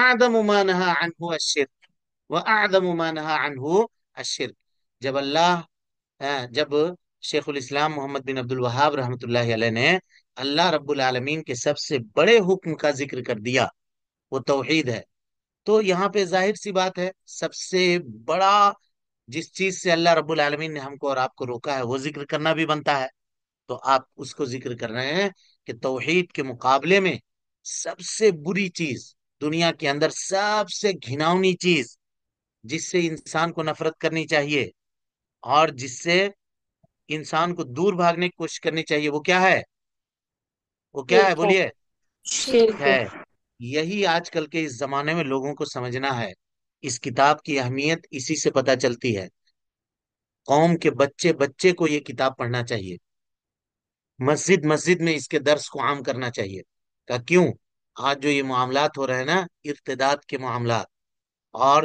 اعظم ما نہا عنہ الشرک واعظم ما نہا عنہ الشرک. جب جب شیخ الاسلام محمد بن عبد الوہاب رحمۃ اللہ علیہ نے اللہ رب العالمین کے سب سے بڑے حکم کا ذکر کر دیا، وہ توحید ہے، تو یہاں پہ ظاہر سی بات ہے سب سے بڑا جس چیز سے اللہ رب العالمین نے ہم کو اور آپ کو روکا ہے وہ ذکر کرنا بھی بنتا ہے. تو آپ اس کو ذکر کر رہے ہیں کہ توحید کے مقابلے میں سب سے بری چیز دنیا کے اندر، سب سے گھناؤنی چیز جس سے انسان کو نفرت کرنی چاہیے اور جس سے انسان کو دور بھاگنے کی کوشش کرنی چاہیے، وہ کیا ہے؟ وہ کیا ہے؟ شرک ہے، بولیے. شرک شرک. ہے. یہی آج کل کے اس زمانے میں لوگوں کو سمجھنا ہے. اس کتاب کی اہمیت اسی سے پتہ چلتی ہے. قوم کے بچے بچے کو یہ کتاب پڑھنا چاہیے. مسجد مسجد میں اس کے درس کو عام کرنا چاہیے. کیوں؟ آج جو یہ معاملات ہو رہے ہیں نا، ارتداد کے معاملات، اور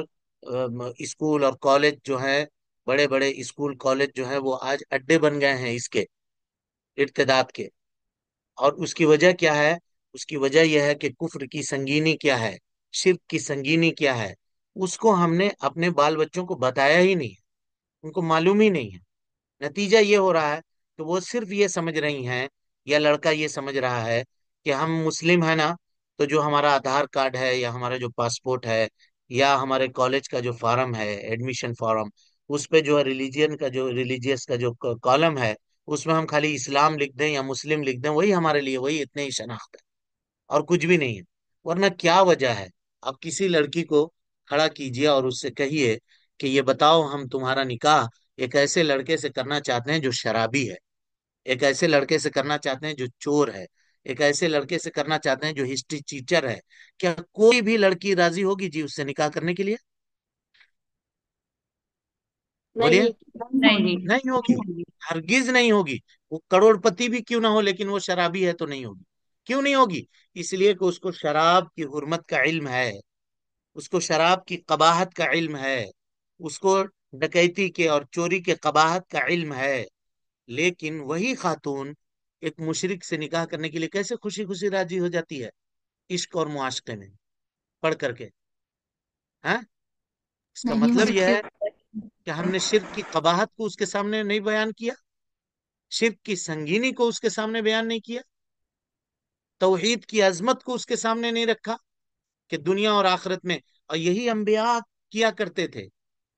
اسکول اور کالج جو ہیں، بڑے بڑے اسکول کالج جو ہیں وہ آج اڈے بن گئے ہیں اس کے ارتداد کے. اور اس کی وجہ کیا ہے؟ اس کی وجہ یہ ہے کہ کفر کی سنگینی کیا ہے، شرک کی سنگینی کیا ہے، اس کو ہم نے اپنے بال بچوں کو بتایا ہی نہیں ہے، ان کو معلوم ہی نہیں ہے. نتیجہ یہ ہو رہا ہے کہ وہ صرف یہ سمجھ رہی ہیں، یا لڑکا یہ سمجھ رہا ہے کہ ہم مسلم ہیں نا، تو جو ہمارا آدھار کارڈ ہے یا ہمارا جو پاسپورٹ ہے یا ہمارے کالج کا جو فارم ہے، ایڈمیشن فارم، اس پہ جو ہے ریلیجین کا جو ریلیجیس کا جو کالم ہے، اس میں ہم خالی اسلام لکھ دیں یا مسلم لکھ دیں، وہی ہمارے لیے، وہی اتنے ہی شناخت ہے، اور کچھ بھی نہیں ہے. ورنہ کیا وجہ ہے؟ آپ کسی لڑکی کو کھڑا کیجئے اور اس سے کہیے کہ یہ بتاؤ، ہم تمہارا نکاح ایک ایسے لڑکے سے کرنا چاہتے ہیں جو شرابی ہے، ایک ایسے لڑکے سے کرنا چاہتے ہیں جو چور ہے، ایک ایسے لڑکے سے کرنا چاہتے ہیں جو ہسٹری چیٹر ہے. کیا کوئی بھی لڑکی راضی ہوگی جی اس سے نکاح کرنے کے لیے؟ بولیے. نہیں. نہیں جی. نہیں ہوگی، ہرگز نہیں ہوگی. وہ کروڑ پتی بھی کیوں نہ ہو، لیکن وہ شرابی ہے تو نہیں ہوگی. کیوں نہیں ہوگی؟ اس لیے کہ اس کو شراب کی حرمت کا علم ہے، اس کو شراب کی قباحت کا علم ہے، اس کو ڈکیتی کے اور چوری کے قباحت کا علم ہے. لیکن وہی خاتون ایک مشرک سے نکاح کرنے کے لیے کیسے خوشی خوشی راضی ہو جاتی ہے، عشق اور معاشقے میں پڑھ کر کے. ہاں، اس کا نہیں ہو مطلب یہ سکتے. ہے کہ ہم نے شرک کی قباحت کو اس کے سامنے نہیں بیان کیا، شرک کی سنگینی کو اس کے سامنے بیان نہیں کیا، توحید کی عظمت کو اس کے سامنے نہیں رکھا کہ دنیا اور آخرت میں. اور یہی انبیاء کیا کرتے تھے.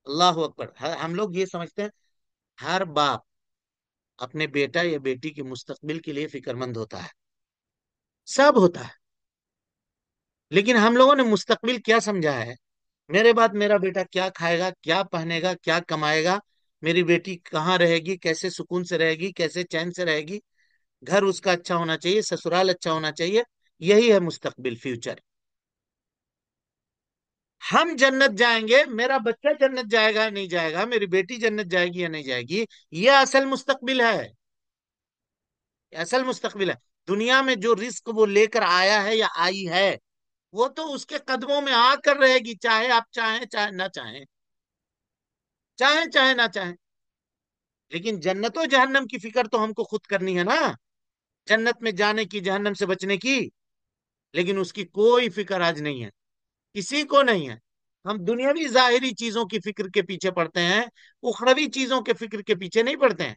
اللہ اکبر. ہم لوگ یہ سمجھتے ہیں ہر باپ اپنے بیٹا یا بیٹی کے مستقبل کے لیے فکر مند ہوتا ہے، سب ہوتا ہے، لیکن ہم لوگوں نے مستقبل کیا سمجھا ہے؟ میرے بعد میرا بیٹا کیا کھائے گا، کیا پہنے گا، کیا کمائے گا، میری بیٹی کہاں رہے گی، کیسے سکون سے رہے گی، کیسے چین سے رہے گی، گھر اس کا اچھا ہونا چاہیے، سسرال اچھا ہونا چاہیے. یہی ہے مستقبل، فیوچر. ہم جنت جائیں گے، میرا بچہ جنت جائے گا یا نہیں جائے گا، میری بیٹی جنت جائے گی یا نہیں جائے گی، یہ اصل مستقبل ہے، یہ اصل مستقبل ہے. دنیا میں جو رزق وہ لے کر آیا ہے یا آئی ہے، وہ تو اس کے قدموں میں آ کر رہے گی، چاہے آپ چاہیں چاہے نہ چاہیں، چاہیں چاہے نہ چاہیں. لیکن جنت و جہنم کی فکر تو ہم کو خود کرنی ہے نا، جنت میں جانے کی، جہنم سے بچنے کی. لیکن اس کی کوئی فکر آج نہیں ہے، کسی کو نہیں ہے. ہم دنیاوی ظاہری چیزوں کی فکر کے پیچھے پڑتے ہیں، اخروی چیزوں کے فکر کے پیچھے نہیں پڑتے ہیں.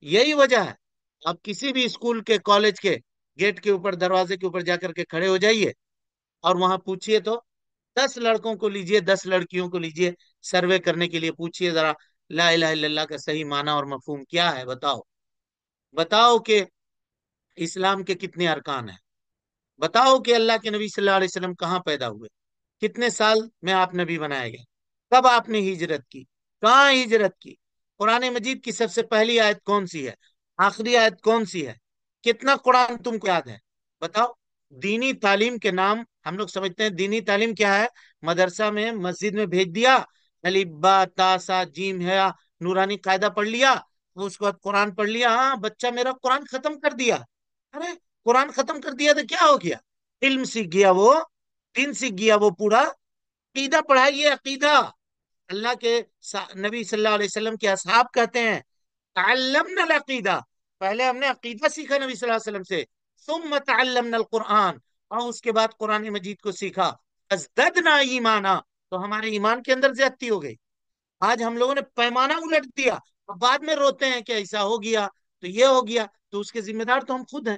یہی وجہ ہے. آپ کسی بھی اسکول کے، کالج کے گیٹ کے اوپر، دروازے کے اوپر جا کر کے کھڑے ہو جائیے اور وہاں پوچھئے تو 10 لڑکوں کو لیجئے، 10 لڑکیوں کو لیجئے، سروے کرنے کے لیے پوچھئے ذرا، لا الہ الا اللہ کا صحیح معنی اور مفہوم کیا ہے، بتاؤ. بتاؤ کہ اسلام کے کتنے ارکان ہیں، بتاؤ کہ اللہ کے نبی صلی اللہ علیہ وسلم کہاں پیدا ہوئے، کتنے سال میں آپ نبی بنائے گئے، کب آپ نے ہجرت کی، کہاں ہجرت کی، قرآن مجید کی سب سے پہلی آیت کون سی ہے، آخری آیت کون سی ہے، کتنا قرآن تم کو یاد ہے، بتاؤ. دینی تعلیم کے نام، ہم لوگ سمجھتے ہیں دینی تعلیم کیا ہے، مدرسہ میں، مسجد میں بھیج دیا، الف با تا سا جیم ہے، نورانی قاعدہ پڑھ لیا، اس کے بعد قرآن پڑھ لیا، ہاں بچہ میرا قرآن ختم کر دیا. ارے قرآن ختم کر دیا تو کیا ہو گیا؟ علم سیکھ گیا وہ، دین سیکھ گیا وہ پورا. عقیدہ پڑھائیے، عقیدہ. اللہ کے نبی صلی اللہ علیہ وسلم کے اصحاب کہتے ہیں تعلمنا العقیدہ، پہلے ہم نے عقیدہ سیکھا نبی صلی اللہ علیہ وسلم سے، ثم تعلمنا القرآن، اور اس کے بعد قرآن مجید کو سیکھا. ازددنا ایمانا، تو ہمارے ایمان کے اندر زیادتی ہو گئی. آج ہم لوگوں نے پیمانہ الٹ دیا اور بعد میں روتے ہیں کہ ایسا ہو گیا تو یہ ہو گیا. تو اس کے ذمہ دار تو ہم خود ہیں.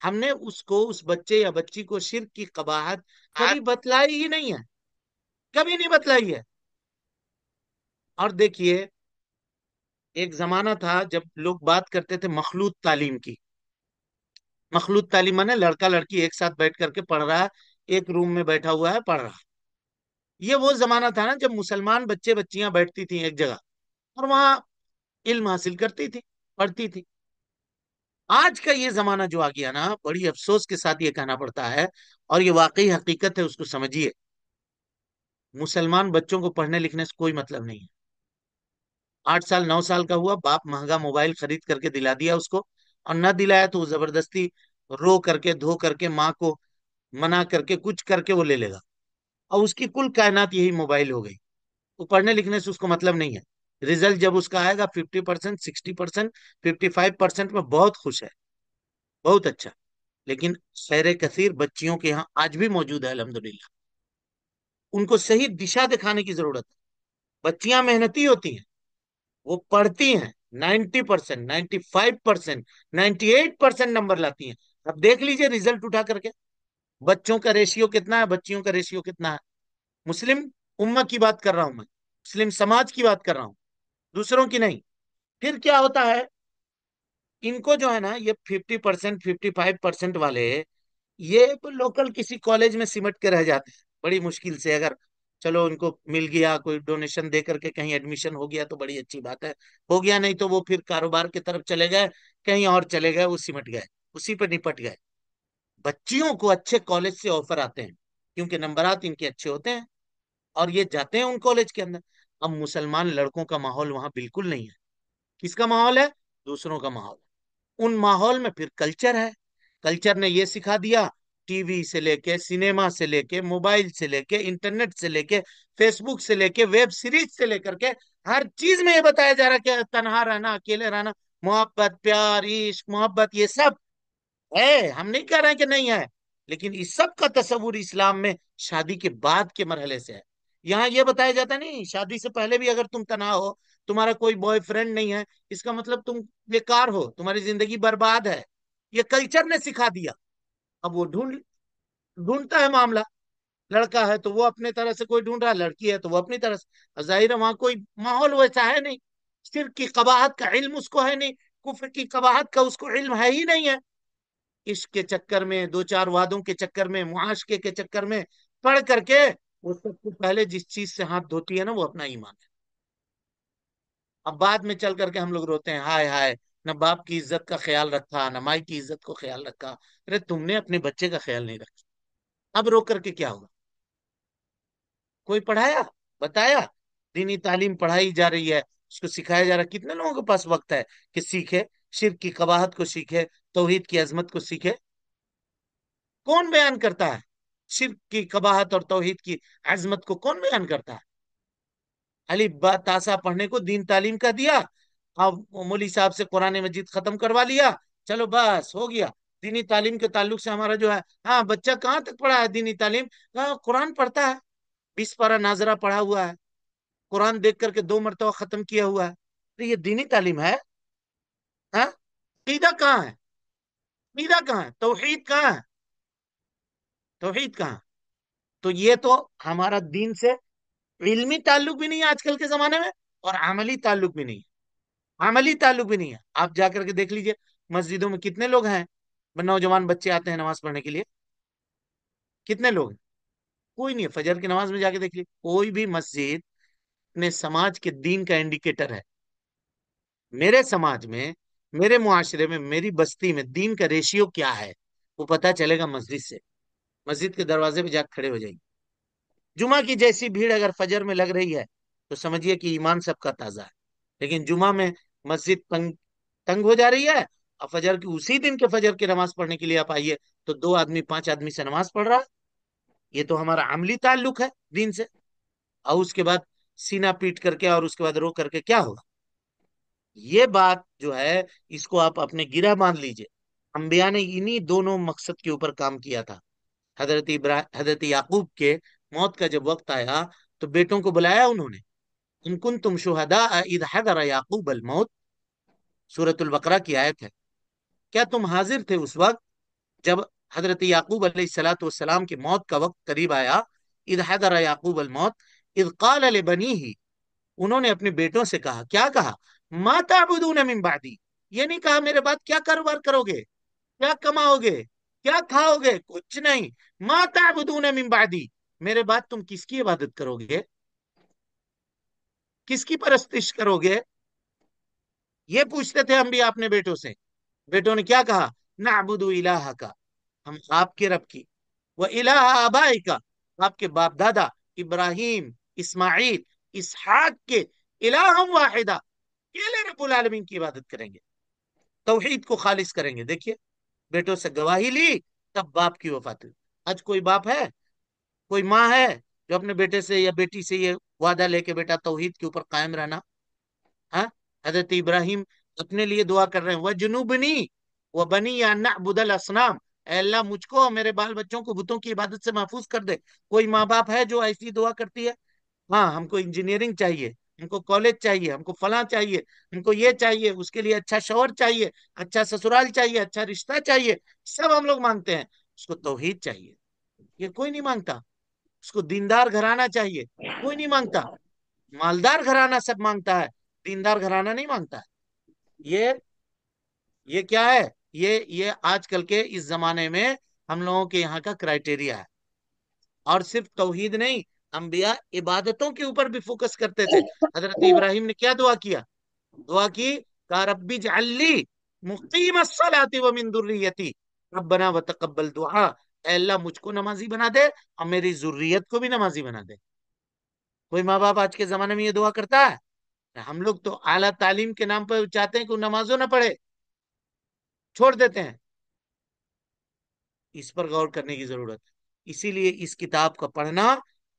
ہم نے اس بچے یا بچی کو شرک کی قباحت کبھی بتلائی ہی نہیں ہے، کبھی نہیں بتلائی ہے. اور دیکھیے، ایک زمانہ تھا جب لوگ بات کرتے تھے مخلوط تعلیم کی. مخلوط تعلیم ہے لڑکا لڑکی ایک ساتھ بیٹھ کر کے پڑھ رہا ہے، ایک روم میں بیٹھا ہوا ہے پڑھ رہا. یہ وہ زمانہ تھا نا جب مسلمان بچے بچیاں بیٹھتی تھیں ایک جگہ اور وہاں علم حاصل کرتی تھی، پڑھتی تھی. آج کا یہ زمانہ جو آ گیا نا، بڑی افسوس کے ساتھ یہ کہنا پڑتا ہے، اور یہ واقعی حقیقت ہے، اس کو سمجھیے. مسلمان بچوں کو پڑھنے لکھنے سے کوئی مطلب نہیں ہے. 8 سال 9 سال کا ہوا، باپ مہنگا موبائل خرید کر کے دلا دیا اس کو، اور نہ دلایا تو وہ زبردستی رو کر کے دھو کر کے ماں کو منع کر کے کچھ کر کے وہ لے لے گا. اور اس کی کل کائنات یہی موبائل ہو گئی. وہ پڑھنے لکھنے سے اس کو مطلب نہیں ہے. رزلٹ جب اس کا آئے گا 50%، 60%، 55% میں بہت خوش ہے، بہت اچھا. لیکن خیر کثیر بچیوں کے یہاں آج بھی موجود ہے الحمدللہ. ان کو صحیح دشا دکھانے کی ضرورت ہے. بچیاں محنتی ہوتی ہیں، وہ پڑھتی ہیں، 90%، 95%، 98% نمبر لاتی ہیں. اب دیکھ لیجئے رزلٹ اٹھا کر کے بچوں کا ریشیو کتنا ہے، بچیوں کا ریشیو کتنا ہے. مسلم امہ کی بات کر رہا ہوں میں، مسلم سماج کی بات کر رہا ہوں، دوسروں کی نہیں. پھر کیا ہوتا ہے، ان کو جو ہے نا یہ 50%، 55% والے یہ لوکل کسی کالج میں سمٹ کے رہ جاتے ہیں بڑی مشکل سے. اگر چلو ان کو مل گیا، کوئی ڈونیشن دے کر کے کہیں ایڈمیشن ہو گیا تو بڑی اچھی بات ہے، ہو گیا نہیں تو وہ پھر کاروبار کی طرف چلے گئے، کہیں اور چلے گئے، وہ سمٹ گئے، اسی پہ نپٹ گئے. بچیوں کو اچھے کالج سے آفر آتے ہیں کیونکہ نمبرات ان کے اچھے ہوتے ہیں، اور یہ جاتے ہیں ان کالج کے اندر. اب مسلمان لڑکوں کا ماحول وہاں بالکل نہیں ہے. کس کا ماحول ہے؟ دوسروں کا ماحول. ان ماحول میں پھر کلچر ہے. کلچر نے یہ سکھا دیا، ٹی وی سے لے کے سینما سے لے کے موبائل سے لے کے انٹرنیٹ سے لے کے فیس بک سے لے کے ویب سیریز سے لے کر کے ہر چیز میں یہ بتایا جا رہا کہ تنہا رہنا، اکیلے رہنا، محبت، پیار، عشق، محبت، یہ سب ہے. ہم نہیں کہہ رہے ہیں کہ نہیں ہے، لیکن اس سب کا تصور اسلام میں شادی کے بعد کے مرحلے سے ہے. یہاں یہ بتایا جاتا نہیں شادی سے پہلے بھی اگر تم تنہا ہو، تمہارا کوئی بوائے فرینڈ نہیں ہے، اس کا مطلب تم بیکار ہو، تمہاری زندگی برباد ہے. یہ کلچر نے سکھا دیا. اب وہ ڈھونڈتا ہے معاملہ. لڑکا ہے تو وہ اپنے طرح سے کوئی ڈھونڈ رہا ہے، لڑکی ہے تو وہ اپنی طرح سے. ظاہر ہے وہاں کوئی ماحول ویسا ہے نہیں، شرک کی قباحت کا علم اس کو ہے نہیں، کفر کی قباحت کا اس کو علم ہے ہی نہیں ہے. عشق کے چکر میں، دو چار وعدوں کے چکر میں، معاشقے کے چکر میں پڑھ کر کے وہ سب سے پہلے جس چیز سے ہاتھ دھوتی ہے نا وہ اپنا ایمان ہے. اب بعد میں چل کر کے ہم لوگ روتے ہیں، ہائے ہائے، نہ باپ کی عزت کا خیال رکھا، نہ مائی کی عزت کو خیال رکھا. ارے تم نے اپنے بچے کا خیال نہیں رکھا، اب رو کر کے کیا ہوگا؟ کوئی پڑھایا، بتایا؟ دینی تعلیم پڑھائی جا رہی ہے، اس کو سکھایا جا رہا ہے. کتنے لوگوں کے پاس وقت ہے کہ سیکھے، شرک کی قباحت کو سیکھے، توحید کی عظمت کو سیکھے؟ کون بیان کرتا ہے شرک کی قباحت اور توحید کی عظمت کو؟ کون بیان کرتا ہے؟ الف با تاسا پڑھنے کو دین تعلیم کا دیا، اب مولوی صاحب سے قرآن مجید ختم کروا لیا، چلو بس ہو گیا. دینی تعلیم کے تعلق سے ہمارا جو ہے، ہاں بچہ کہاں تک پڑھا ہے دینی تعلیم؟ ہاں قرآن پڑھتا ہے، 20 پارہ ناظرہ پڑھا ہوا ہے، قرآن دیکھ کر کے 2 مرتبہ ختم کیا ہوا ہے. تو یہ دینی تعلیم ہے؟ ہاں، عقیدہ کہاں ہے؟ عقیدہ کہاں ہے؟ توحید کہاں ہے؟ توحید کہاں؟ تو یہ تو ہمارا دین سے علمی تعلق بھی نہیں ہے آج کل کے زمانے میں، اور عملی تعلق بھی نہیں ہے. عملی تعلق بھی نہیں ہے. آپ جا کر کے دیکھ لیجئے مسجدوں میں کتنے لوگ ہیں، نوجوان بچے آتے ہیں نماز پڑھنے کے لیے، کتنے لوگ ہیں؟ کوئی نہیں ہے. فجر کی نماز میں جا کے دیکھ لیجیے، کوئی بھی مسجد اپنے سماج کے دین کا انڈیکیٹر ہے. میرے سماج میں، میرے معاشرے میں، میری بستی میں دین کا ریشیو کیا ہے وہ پتا چلے گا مسجد سے. مسجد کے دروازے پہ جا کے کھڑے ہو جائیں. جمعہ کی جیسی بھیڑ اگر فجر میں لگ رہی ہے تو سمجھیے کہ ایمان سب کا تازہ ہے. لیکن جمعہ میں مسجد تنگ ہو جا رہی ہے، اور فجر کی اسی دن کے فجر کی نماز پڑھنے کے لیے آپ آئیے تو 2 آدمی 5 آدمی سے نماز پڑھ رہا ہے. یہ تو ہمارا عملی تعلق ہے دین سے. اور اس کے بعد سینہ پیٹ کر کے اور اس کے بعد رو کر کے کیا ہوگا؟ یہ بات جو ہے اس کو آپ اپنے گرہ مان لیجئے. انبیاء نے انہی دونوں مقصد کے اوپر کام کیا تھا. حضرت یعقوب کے موت کا جب وقت آیا تو بیٹوں کو بلایا انہوں نے. ان کنتم شہداء اذ حضر یعقوب الموت، سورۃ البقرہ کی آیت ہے. کیا تم حاضر تھے اس وقت جب حضرت یعقوب علیہ الصلوۃ والسلام کی موت کا وقت قریب آیا؟ اذ حضر یعقوب الموت اذ قال لبنیہ، انہوں نے اپنے بیٹوں سے کہا، کیا کہا؟ ما تعبدون من بعدی، یہ نہیں کہا میرے بعد کیا کاروبار کرو گے، کیا کماؤ گے، کیا کھاؤ گے، کچھ نہیں. ما تعبدون من بعدی، میرے بعد تم کس کی عبادت کرو گے، کس کی پرستش کرو گے؟ یہ پوچھتے تھے انبیاء اپنے بیٹوں سے. بیٹوں نے کیا کہا؟ نعبد الہک، ہم آپ کے رب کی، وہ الہ آبائک، آپ کے باپ دادا ابراہیم اسماعیل اسحاق کے الہ واحدہ، اکیلے رب العالمین کی عبادت کریں گے، توحید کو خالص کریں گے. دیکھیے بیٹوں سے گواہی لی تب باپ کی وفات ہوئی. آج کوئی باپ ہے، کوئی ماں ہے جو اپنے بیٹے سے یا بیٹی سے یہ وعدہ لے کے بیٹا توحید کے اوپر قائم رہنا؟ ہاں، حضرت ابراہیم اپنے لیے دعا کر رہے ہیں، وَجُنُوبْنِي وَبَنِيَّ أَن نَعْبُدَ الْأَصْنَامَ، اے اللہ مجھ کو اور میرے بال بچوں کو بتوں کی عبادت سے محفوظ کر دے. کوئی ماں باپ ہے جو ایسی دعا کرتی ہے؟ ہاں، ہم کو انجینئرنگ چاہیے، ہم کو کالج چاہیے، ہم کو فلاں چاہیے، ہم کو یہ چاہیے، اس کے لیے اچھا شوہر چاہیے، اچھا سسرال چاہیے، اچھا رشتہ چاہیے، سب ہم لوگ مانگتے ہیں. اس کو توحید چاہیے، یہ کوئی نہیں مانگتا. اس کو دیندار گھرانہ چاہیے، کوئی نہیں مانگتا. مالدار گھرانہ سب مانگتا ہے، دیندار گھرانہ نہیں مانگتا ہے. یہ یہ کیا ہے؟ یہ آج کل کے اس زمانے میں ہم لوگوں کے یہاں کا کرائٹیریا ہے. اور صرف توحید نہیں، انبیاء عبادتوں کے اوپر بھی فوکس کرتے تھے. حضرت ابراہیم نے کیا دعا کیا؟ دعا کی کہ ربی اجعل لی مقیم الصلاۃ ومن ذریتی ربنا وتقبل دعا، اے اللہ مجھ کو نمازی بنا دے اور میری ذریت کو بھی نمازی بنا دے. کوئی ماں باپ آج کے زمانے میں یہ دعا کرتا ہے؟ ہم لوگ تو اعلیٰ تعلیم کے نام پہ چاہتے ہیں کہ وہ نمازوں نہ پڑھے، چھوڑ دیتے ہیں. اس پر غور کرنے کی ضرورت ہے. اسی لیے اس کتاب کا پڑھنا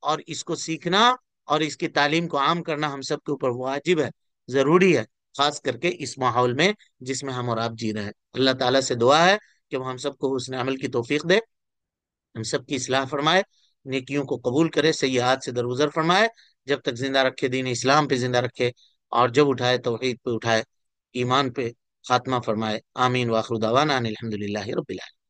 اور اس کو سیکھنا اور اس کی تعلیم کو عام کرنا ہم سب کے اوپر واجب ہے، ضروری ہے، خاص کر کے اس ماحول میں جس میں ہم اور آپ جی رہے ہیں. اللہ تعالیٰ سے دعا ہے کہ وہ ہم سب کو حسن عمل کی توفیق دے، ہم سب کی اصلاح فرمائے، نیکیوں کو قبول کرے، سیئات سے درگزر فرمائے، جب تک زندہ رکھے دین اسلام پہ زندہ رکھے، اور جب اٹھائے توحید پہ اٹھائے، ایمان پہ خاتمہ فرمائے. آمین. واخر دعوانا ان الحمد للہ رب العالمین.